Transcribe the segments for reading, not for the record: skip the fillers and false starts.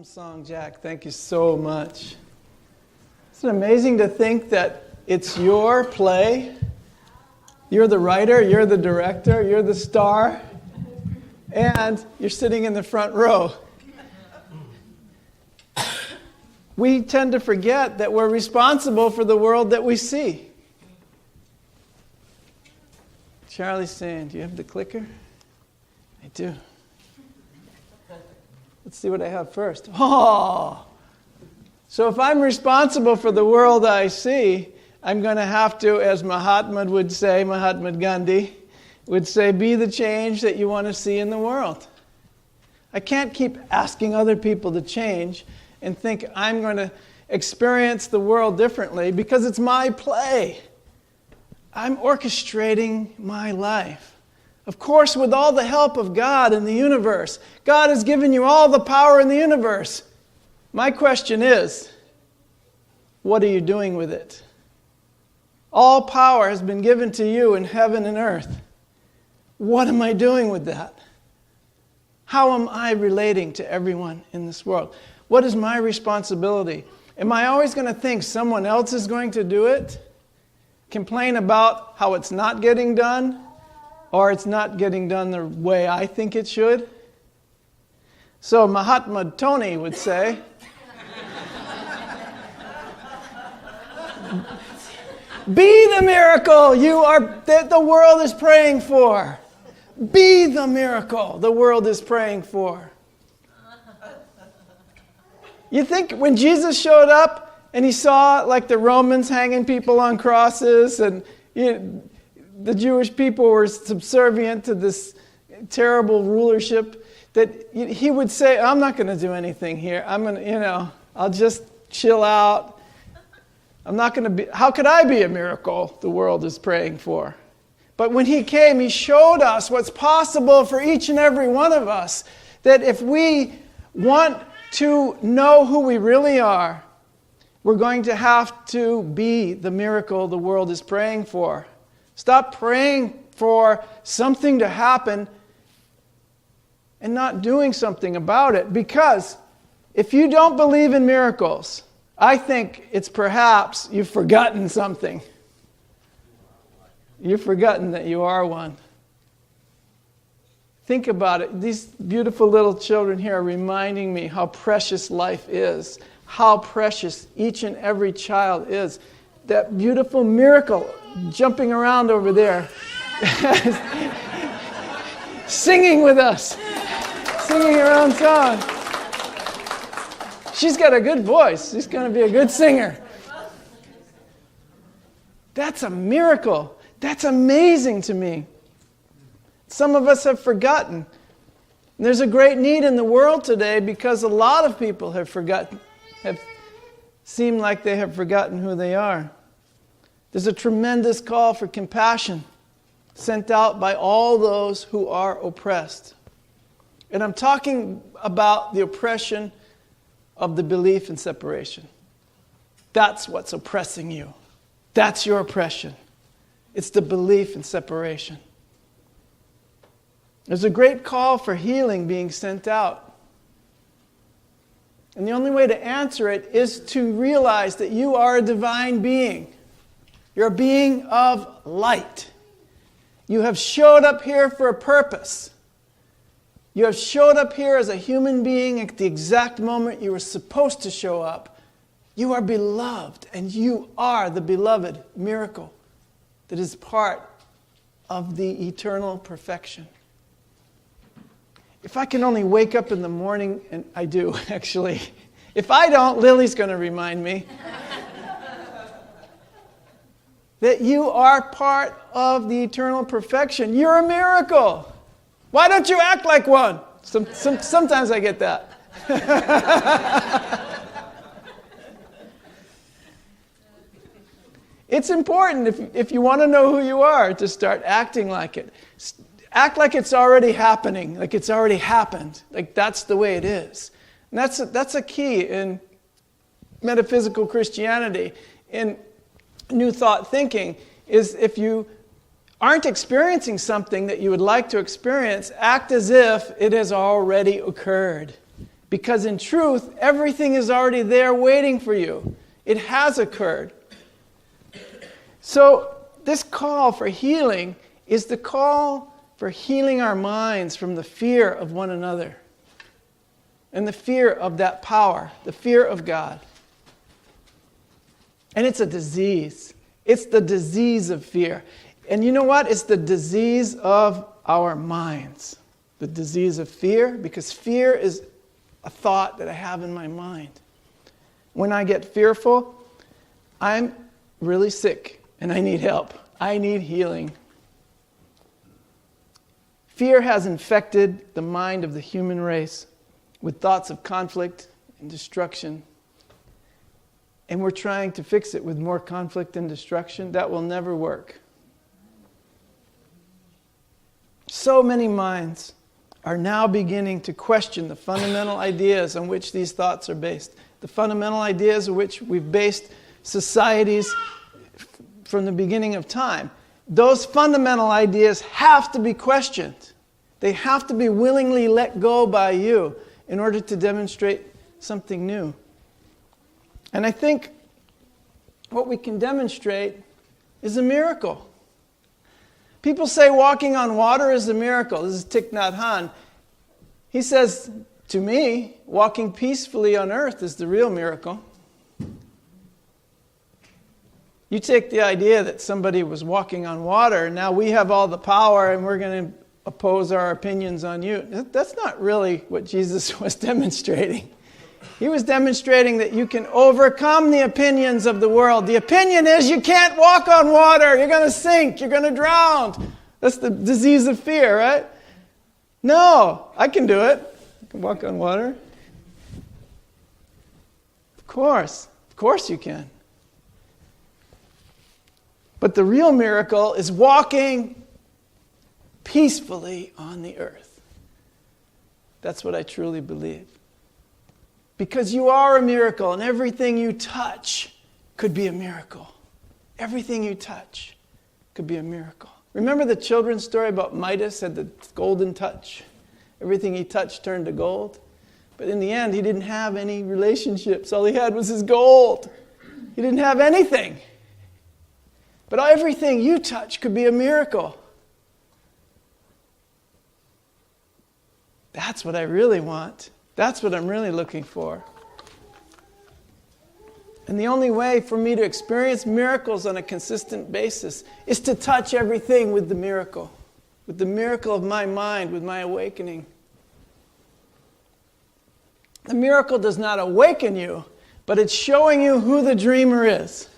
Awesome song, Jack. Thank you so much. Isn't it amazing to think that it's your play? You're the writer, you're the director, you're the star, and you're sitting in the front row. We tend to forget that we're responsible for the world that we see. Charlie's saying, do you have the clicker? I do. Let's see what I have first. Oh! So if I'm responsible for the world I see, I'm going to have to, as Mahatma Gandhi would say, be the change that you want to see in the world. I can't keep asking other people to change and think I'm going to experience the world differently because it's my play. I'm orchestrating my life. Of course, with all the help of God in the universe. God has given you all the power in the universe. My question is, what are you doing with it? All power has been given to you in heaven and earth. What am I doing with that? How am I relating to everyone in this world? What is my responsibility? Am I always going to think someone else is going to do it? Complain about how it's not getting done? Or it's not getting done the way I think it should? So Mahatma Tony would say, be the miracle that the world is praying for. Be the miracle the world is praying for. You think when Jesus showed up and he saw like the Romans hanging people on crosses and the Jewish people were subservient to this terrible rulership, that he would say, I'm not going to do anything here. I'm going to, I'll just chill out. I'm not going to be, how could I be a miracle the world is praying for? But when he came, he showed us what's possible for each and every one of us. That if we want to know who we really are, we're going to have to be the miracle the world is praying for. Stop praying for something to happen and not doing something about it. Because if you don't believe in miracles, I think it's perhaps you've forgotten something. You've forgotten that you are one. Think about it. These beautiful little children here are reminding me how precious life is, how precious each and every child is. That beautiful miracle jumping around over there, singing with us, singing her own song. She's got a good voice. She's going to be a good singer. That's a miracle. That's amazing to me. Some of us have forgotten. And there's a great need in the world today because a lot of people have seem like they have forgotten who they are. There's a tremendous call for compassion sent out by all those who are oppressed. And I'm talking about the oppression of the belief in separation. That's what's oppressing you. That's your oppression. It's the belief in separation. There's a great call for healing being sent out. And the only way to answer it is to realize that you are a divine being. You're a being of light. You have showed up here for a purpose. You have showed up here as a human being at the exact moment you were supposed to show up. You are beloved, and you are the beloved miracle that is part of the eternal perfection. If I can only wake up in the morning, and I do, actually. If I don't, Lily's going to remind me that you are part of the eternal perfection. You're a miracle. Why don't you act like one? Sometimes I get that. It's important, if you want to know who you are, to start acting like it. Act like it's already happening, like it's already happened. Like that's the way it is. And that's a key in metaphysical Christianity. In New Thought thinking, is if you aren't experiencing something that you would like to experience, act as if it has already occurred. Because in truth, everything is already there waiting for you. It has occurred. So this call for healing is the call for healing our minds from the fear of one another and the fear of that power, the fear of God. And it's a disease. It's the disease of fear. And you know what? It's the disease of our minds. The disease of fear, because fear is a thought that I have in my mind. When I get fearful, I'm really sick and I need help. I need healing. Fear has infected the mind of the human race with thoughts of conflict and destruction. And we're trying to fix it with more conflict and destruction. That will never work. So many minds are now beginning to question the fundamental ideas on which these thoughts are based. The fundamental ideas on which we've based societies from the beginning of time. Those fundamental ideas have to be questioned. They have to be willingly let go by you in order to demonstrate something new. And I think what we can demonstrate is a miracle. People say walking on water is a miracle. This is Thich Nhat Hanh. He says, to me, walking peacefully on earth is the real miracle. You take the idea that somebody was walking on water, and now we have all the power and we're going to oppose our opinions on you. That's not really what Jesus was demonstrating. He was demonstrating that you can overcome the opinions of the world. The opinion is you can't walk on water. You're going to sink. You're going to drown. That's the disease of fear, right? No, I can do it. I can walk on water. Of course you can. But the real miracle is walking peacefully on the earth. That's what I truly believe. Because you are a miracle, and everything you touch could be a miracle. Everything you touch could be a miracle. Remember the children's story about Midas had the golden touch? Everything he touched turned to gold. But in the end, he didn't have any relationships. All he had was his gold. He didn't have anything. But everything you touch could be a miracle. That's what I really want. That's what I'm really looking for. And the only way for me to experience miracles on a consistent basis is to touch everything with the miracle of my mind, with my awakening. The miracle does not awaken you, but it's showing you who the dreamer is.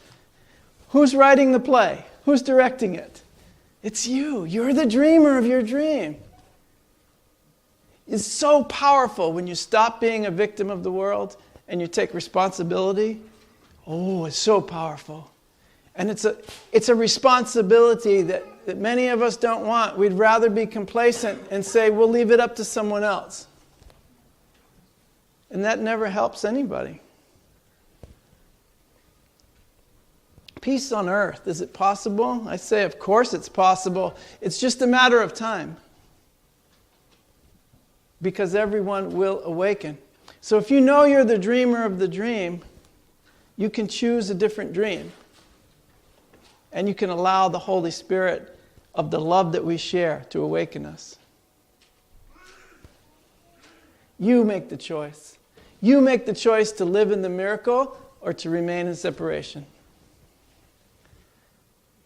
Who's writing the play? Who's directing it? It's you. You're the dreamer of your dream. It's so powerful when you stop being a victim of the world and you take responsibility. Oh, it's so powerful. And it's a responsibility that many of us don't want. We'd rather be complacent and say, we'll leave it up to someone else. And that never helps anybody. Peace on earth, is it possible? I say, of course it's possible. It's just a matter of time. Because everyone will awaken. So if you know you're the dreamer of the dream, you can choose a different dream. And you can allow the Holy Spirit of the love that we share to awaken us. You make the choice. You make the choice to live in the miracle or to remain in separation.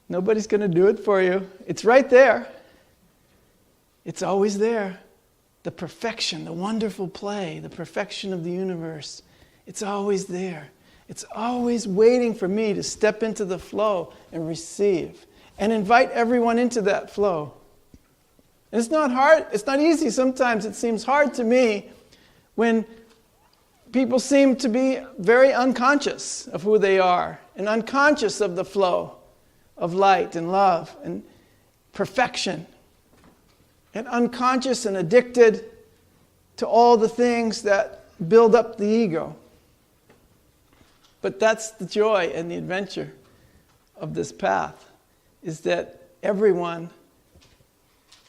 Nobody's going to do it for you. It's right there. It's always there. The perfection, the wonderful play, the perfection of the universe. It's always there. It's always waiting for me to step into the flow and receive and invite everyone into that flow. And it's not hard. It's not easy. Sometimes it seems hard to me when people seem to be very unconscious of who they are and unconscious of the flow of light and love and perfection. And unconscious and addicted to all the things that build up the ego. But that's the joy and the adventure of this path, is that everyone,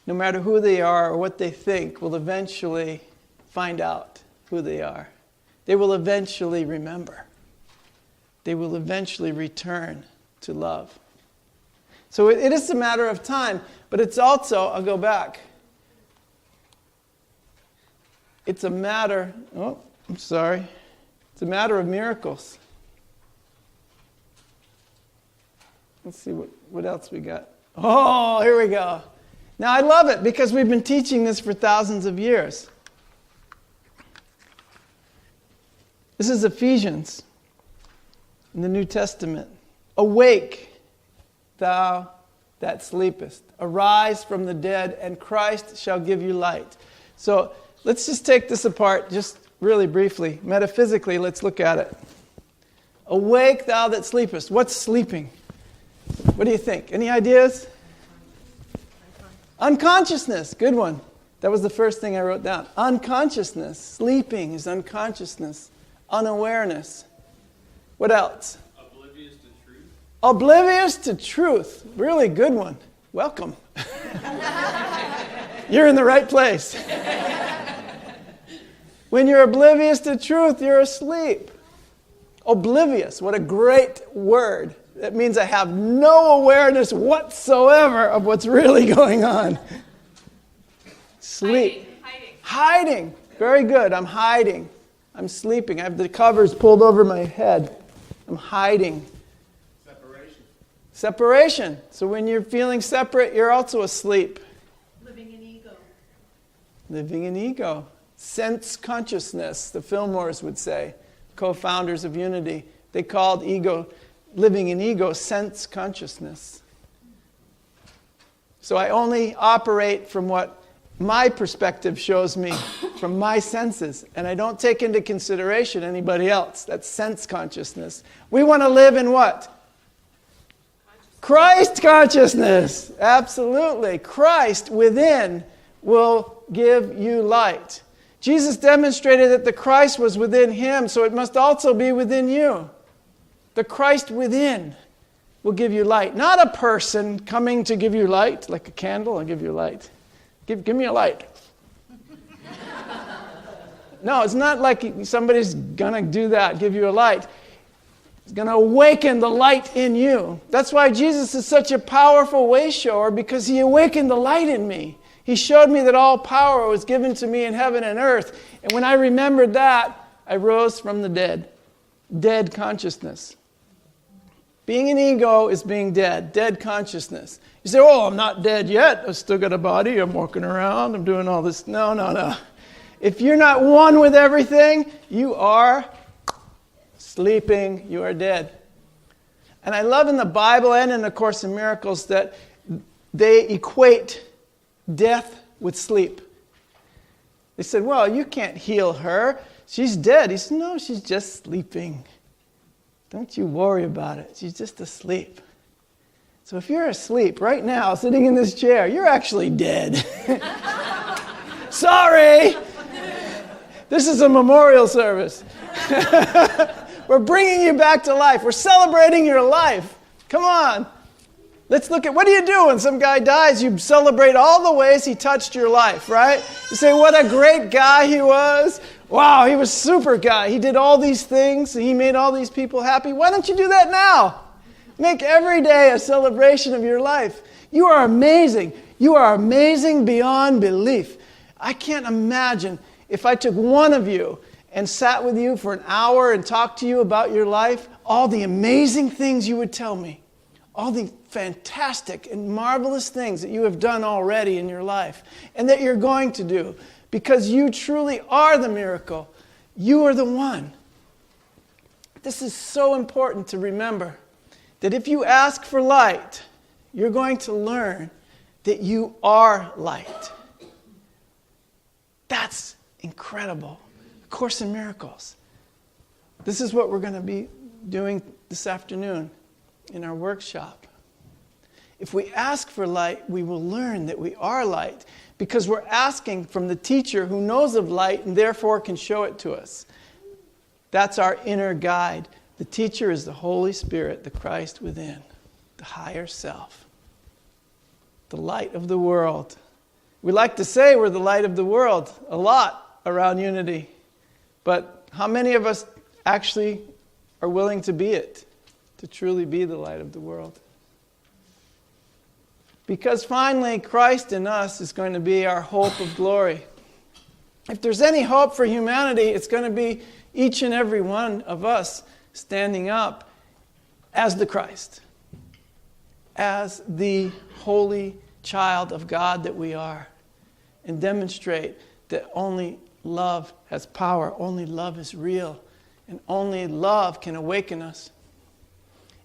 no matter who they are or what they think, will eventually find out who they are. They will eventually remember. They will eventually return to love. So it is a matter of time, but it's also, I'll go back. It's a matter, it's a matter of miracles. Let's see what else we got. Oh, here we go. Now I love it because we've been teaching this for thousands of years. This is Ephesians in the New Testament. Awake, thou that sleepest. Arise from the dead, and Christ shall give you light. So let's just take this apart, just really briefly. Metaphysically, let's look at it. Awake, thou that sleepest. What's sleeping? What do you think? Any ideas? Unconsciousness. Good one. That was the first thing I wrote down. Unconsciousness. Sleeping is unconsciousness. Unawareness. What else? Oblivious to truth. Oblivious to truth. Really good one. Welcome. You're in the right place. When you're oblivious to truth, you're asleep. Oblivious. What a great word. That means I have no awareness whatsoever of what's really going on. Sleep. Hiding. Very good. I'm hiding. I'm sleeping. I have the covers pulled over my head. I'm hiding. Separation. So when you're feeling separate, you're also asleep. Living in ego. Living in ego. Sense consciousness, the Fillmores would say, co-founders of Unity. They called ego, living in ego, sense consciousness. So I only operate from what my perspective shows me, from my senses, and I don't take into consideration anybody else. That's sense consciousness. We want to live in what? Christ consciousness. Absolutely. Christ within will give you light. Jesus demonstrated that the Christ was within him, so it must also be within you. The Christ within will give you light. Not a person coming to give you light, like a candle, I'll give you light. Give me a light. No, it's not like somebody's going to do that, give you a light. It's going to awaken the light in you. That's why Jesus is such a powerful way shower, because he awakened the light in me. He showed me that all power was given to me in heaven and earth. And when I remembered that, I rose from the dead. Dead consciousness. Being an ego is being dead. Dead consciousness. You say, I'm not dead yet. I've still got a body. I'm walking around. I'm doing all this. No. If you're not one with everything, you are sleeping. You are dead. And I love in the Bible and in the Course in Miracles that they equate death with sleep. They said, you can't heal her. She's dead. He said, no, she's just sleeping. Don't you worry about it. She's just asleep. So if you're asleep right now, sitting in this chair, you're actually dead. Sorry. This is a memorial service. We're bringing you back to life. We're celebrating your life. Come on. Let's look at, what do you do when some guy dies? You celebrate all the ways he touched your life, right? You say, what a great guy he was. Wow, he was a super guy. He did all these things. He made all these people happy. Why don't you do that now? Make every day a celebration of your life. You are amazing. You are amazing beyond belief. I can't imagine if I took one of you and sat with you for an hour and talked to you about your life, all the amazing things you would tell me. All the fantastic and marvelous things that you have done already in your life and that you're going to do, because you truly are the miracle. You are the one. This is so important to remember, that if you ask for light, you're going to learn that you are light. That's incredible. A Course in Miracles. This is what we're going to be doing this afternoon in our workshop. If we ask for light, we will learn that we are light, because we're asking from the teacher who knows of light and therefore can show it to us. That's our inner guide. The teacher is the Holy Spirit, the Christ within, the higher self, the light of the world. We like to say we're the light of the world a lot around Unity. But how many of us actually are willing to be it, to truly be the light of the world? Because finally, Christ in us is going to be our hope of glory. If there's any hope for humanity, it's going to be each and every one of us standing up as the Christ, as the holy child of God that we are, and demonstrate that only love has power, only love is real, and only love can awaken us.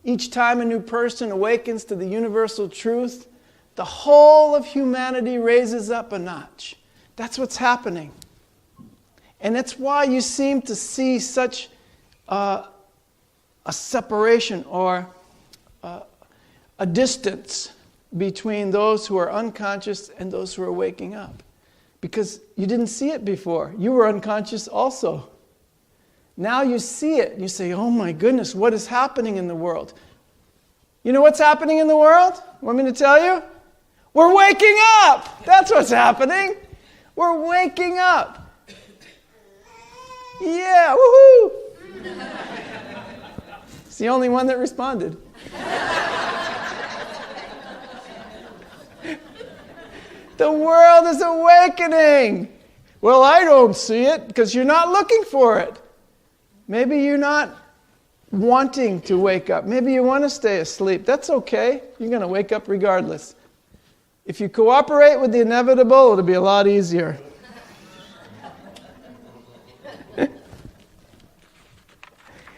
Each time a new person awakens to the universal truth, the whole of humanity raises up a notch. That's what's happening. And that's why you seem to see such a separation or a distance between those who are unconscious and those who are waking up. Because you didn't see it before. You were unconscious also. Now you see it and you say, oh my goodness, what is happening in the world? You know what's happening in the world? Want me to tell you? We're waking up! That's what's happening. We're waking up. Yeah, woohoo! It's the only one that responded. The world is awakening. Well, I don't see it because you're not looking for it. Maybe you're not wanting to wake up. Maybe you want to stay asleep. That's okay. You're going to wake up regardless. If you cooperate with the inevitable, it'll be a lot easier.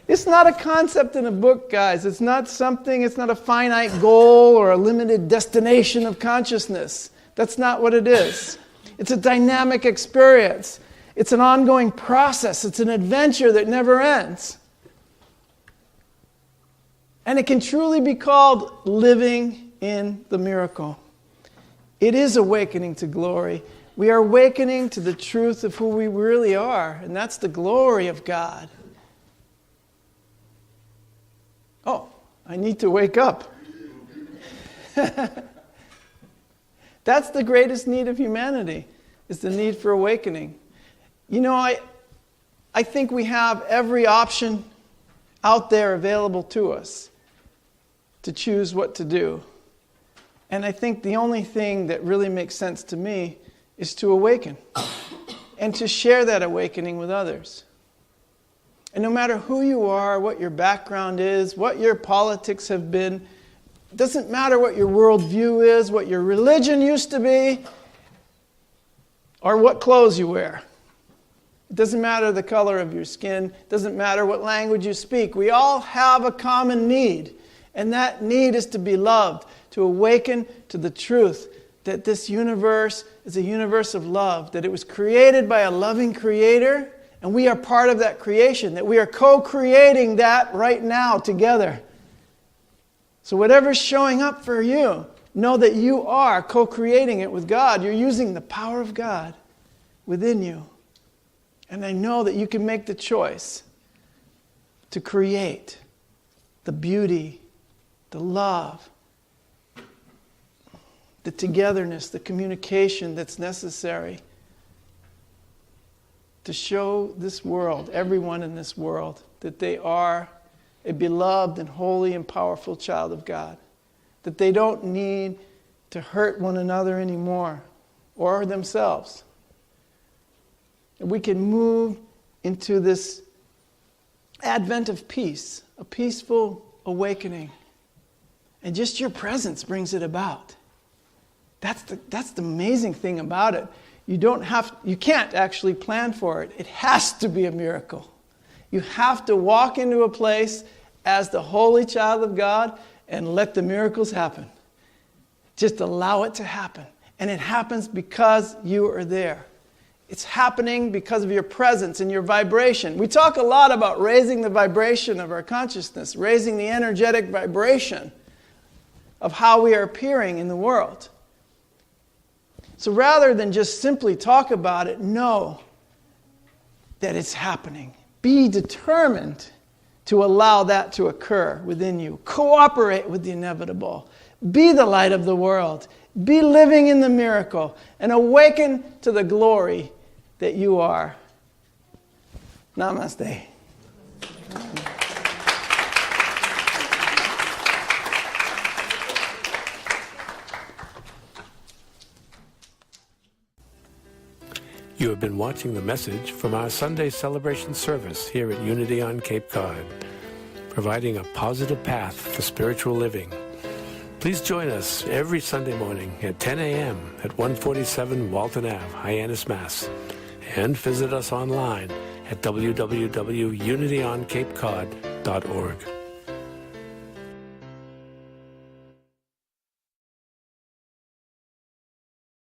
It's not a concept in a book, guys. It's not a finite goal or a limited destination of consciousness. That's not what it is. It's a dynamic experience. It's an ongoing process. It's an adventure that never ends. And it can truly be called living in the miracle. It is awakening to glory. We are awakening to the truth of who we really are, and that's the glory of God. Oh, I need to wake up. That's the greatest need of humanity, is the need for awakening. You know, I think we have every option out there available to us to choose what to do. And I think the only thing that really makes sense to me is to awaken and to share that awakening with others. And no matter who you are, what your background is, what your politics have been, it doesn't matter what your worldview is, what your religion used to be, or what clothes you wear. It doesn't matter the color of your skin. It doesn't matter what language you speak. We all have a common need. And that need is to be loved, to awaken to the truth that this universe is a universe of love, that it was created by a loving creator, and we are part of that creation, that we are co-creating that right now together. So whatever's showing up for you, know that you are co-creating it with God. You're using the power of God within you. And I know that you can make the choice to create the beauty, the love, the togetherness, the communication that's necessary to show this world, everyone in this world, that they are a beloved and holy and powerful child of God. That they don't need to hurt one another anymore or themselves. And we can move into this advent of peace, a peaceful awakening. And just your presence brings it about. That's the amazing thing about it. You can't actually plan for it. It has to be a miracle. You have to walk into a place as the holy child of God and let the miracles happen. Just allow it to happen. And it happens because you are there. It's happening because of your presence and your vibration. We talk a lot about raising the vibration of our consciousness, raising the energetic vibration of how we are appearing in the world. So rather than just simply talk about it, know that it's happening. Be determined to allow that to occur within you. Cooperate with the inevitable. Be the light of the world. Be living in the miracle and awaken to the glory that you are. Namaste. You have been watching the message from our Sunday celebration service here at Unity on Cape Cod, providing a positive path for spiritual living. Please join us every Sunday morning at 10 a.m. at 147 Walton Ave, Hyannis, Mass. And visit us online at www.unityoncapecod.org.